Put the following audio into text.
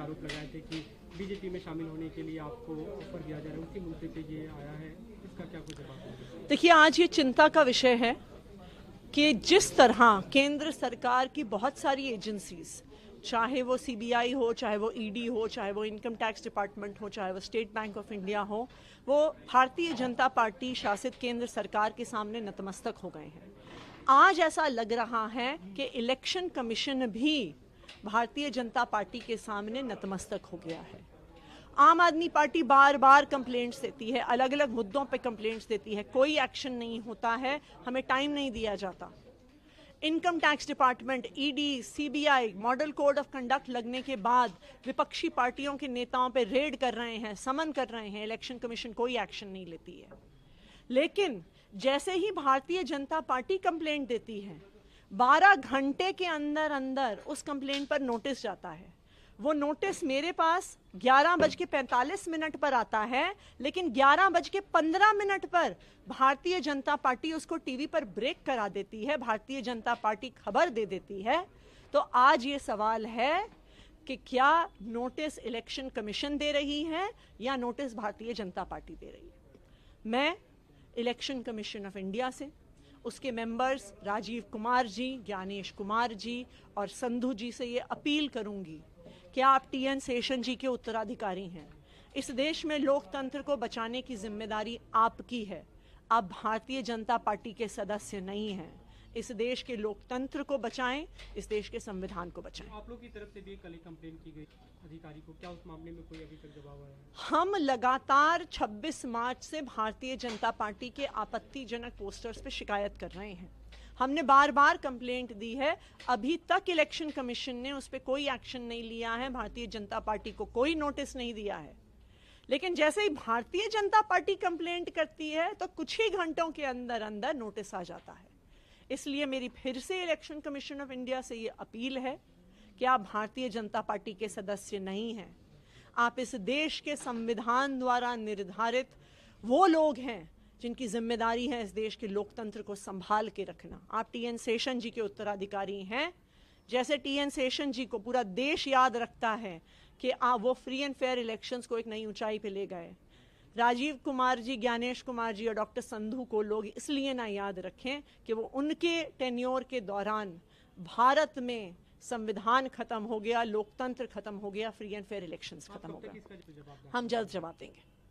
आरोप लगाए थे कि बीजेपी में शामिल होने के लिए आपको ऑफर दिया जा रहा है, उसी मुद्दे पे ये आया है, इसका क्या कुछ जवाब है? देखिए, आज ये चिंता का विषय है कि जिस तरह केंद्र सरकार की बहुत सारी एजेंसीज, चाहे वो सीबीआई हो, चाहे वो ईडी हो, चाहे वो इनकम टैक्स डिपार्टमेंट हो, चाहे वो स्टेट बैंक ऑफ इंडिया हो, वो भारतीय जनता पार्टी शासित केंद्र सरकार के सामने नतमस्तक हो गए हैं। आज ऐसा लग रहा है कि इलेक्शन कमीशन भी भारतीय जनता पार्टी के सामने नतमस्तक हो गया है। आम आदमी पार्टी बार बार कंप्लेंट्स देती है, अलग अलग मुद्दों पे कंप्लेंट्स देती है, कोई एक्शन नहीं होता है, हमें टाइम नहीं दिया जाता। Income tax department, ED, CBI, model code of conduct लगने के बाद विपक्षी पार्टियों के नेताओं पे रेड कर रहे हैं, समन कर रहे हैं, इलेक्शन कमीशन कोई एक्शन नहीं लेती है। लेकिन जैसे ही भारतीय जनता पार्टी कंप्लेंट देती है, 12 घंटे के अंदर अंदर उस कंप्लेंट पर नोटिस जाता है। वो नोटिस मेरे पास 11:45 पर आता है, लेकिन 11:15 पर भारतीय जनता पार्टी उसको टीवी पर ब्रेक करा देती है, भारतीय जनता पार्टी खबर दे देती है। तो आज ये सवाल है कि क्या नोटिस इलेक्शन कमीशन दे रही है या नोटिस भारतीय जनता पार्टी दे रही है। मैं इलेक्शन कमीशन ऑफ इंडिया से, उसके मेंबर्स राजीव कुमार जी, ज्ञानेश कुमार जी और संधू जी से ये अपील करूंगी कि आप टीएन शेषन जी के उत्तराधिकारी हैं। इस देश में लोकतंत्र को बचाने की जिम्मेदारी आपकी है। आप भारतीय जनता पार्टी के सदस्य नहीं हैं। इस देश के लोकतंत्र को बचाएं, इस देश के संविधान को बचाएं। आप लोग की तरफ से भी कल कंप्लेंट की गई अधिकारी को, क्या उस मामले में कोई अभी तक जवाब आया है? हम लगातार 26 मार्च से भारतीय जनता पार्टी के आपत्तिजनक पोस्टर्स पे शिकायत कर रहे हैं। हमने बार बार कंप्लेंट दी है, अभी तक इलेक्शन कमीशन ने उस पर कोई एक्शन नहीं लिया है, भारतीय जनता पार्टी को कोई नोटिस नहीं दिया है। लेकिन जैसे ही भारतीय जनता पार्टी कंप्लेंट करती है तो कुछ ही घंटों के अंदर अंदर नोटिस आ जाता है। इसलिए मेरी फिर से इलेक्शन कमीशन ऑफ इंडिया से ये अपील है कि आप भारतीय जनता पार्टी के सदस्य नहीं हैं। आप इस देश के संविधान द्वारा निर्धारित वो लोग हैं जिनकी जिम्मेदारी है इस देश के लोकतंत्र को संभाल के रखना। आप टीएन शेषन जी के उत्तराधिकारी हैं। जैसे टीएन शेषन जी को पूरा देश याद रखता है कि वो फ्री एंड फेयर इलेक्शंस को एक नई ऊंचाई पे ले गए, राजीव कुमार जी, ज्ञानेश कुमार जी और डॉक्टर संधू को लोग इसलिए ना याद रखें कि वो उनके टेन्योर के दौरान भारत में संविधान खत्म हो गया, लोकतंत्र खत्म हो गया, फ्री एंड फेयर इलेक्शंस खत्म हो गया। हम जल्द जवाब देंगे।